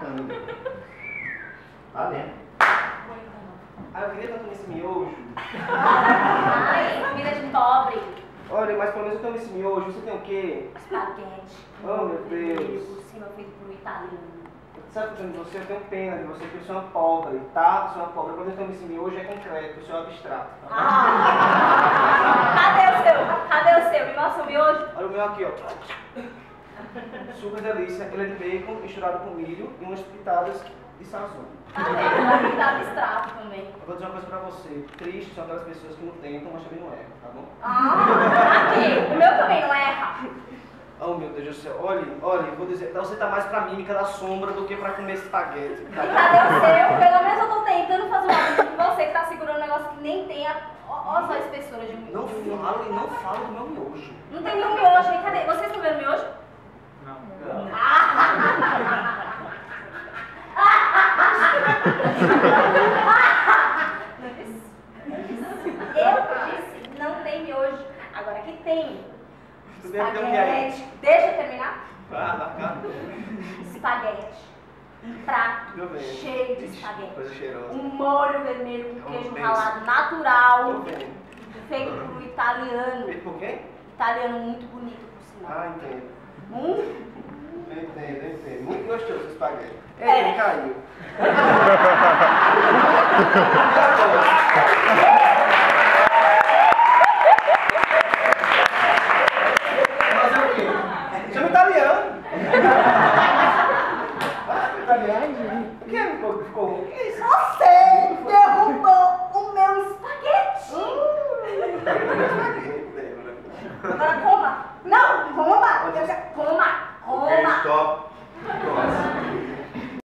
bacana. Tá dentro. Ah, eu queria tanto nesse miojo. Ai, comida de pobre. Olha, mas pelo menos eu tenho esse miojo. Você tem o quê? Espaguete. Oh, meu Deus. Por cima feito por um italiano. Sabe o que eu tenho de você? Eu tenho pena de você, porque eu sou uma pobre, tá? Eu sou uma pobre. Quando eu tenho esse miojo é concreto, eu sou abstrato. Cadê o seu? Cadê o seu? Me mostra o miojo. Olha o meu aqui, ó. Super delícia. Ele é de bacon misturado com milho e umas pitadas de sazon. Ele tá abstrato também. Eu vou dizer uma coisa pra você. Triste são aquelas pessoas que não tentam, mas também não erram, tá bom? Aqui. O meu também não erra. Oh, meu Deus do céu. Olha, vou dizer, você tá mais pra mímica da sombra do que pra comer espaguete. E cadê o seu? Pelo menos eu tô tentando fazer uma coisa com você que tá segurando um negócio que nem tem a... Olha só a espessura de miojo. Não fala do meu miojo. Não tem nenhum miojo aí. Cadê? Vocês estão vendo miojo? Não. Eu disse, não tem miojo. Agora aqui tem. Tu deve ter um que aí. Espaguete. Deixa eu terminar? Vai cá. Espaguete. Um prato Tô vendo. cheio de Ixi, espaguete. coisa cheirosa. Um molho vermelho com Oh, queijo Deus. ralado Tô natural. vendo. Feito por um italiano. Feito por quem? Italiano muito bonito, por sinal. Ah, entendo. Hum? Eu entendo. Muito gostoso esse espaguete. É. Ele caiu. Fazer o quê? Chama italiano. Italiano? O que é? Ficou ruim? O que é isso? Você!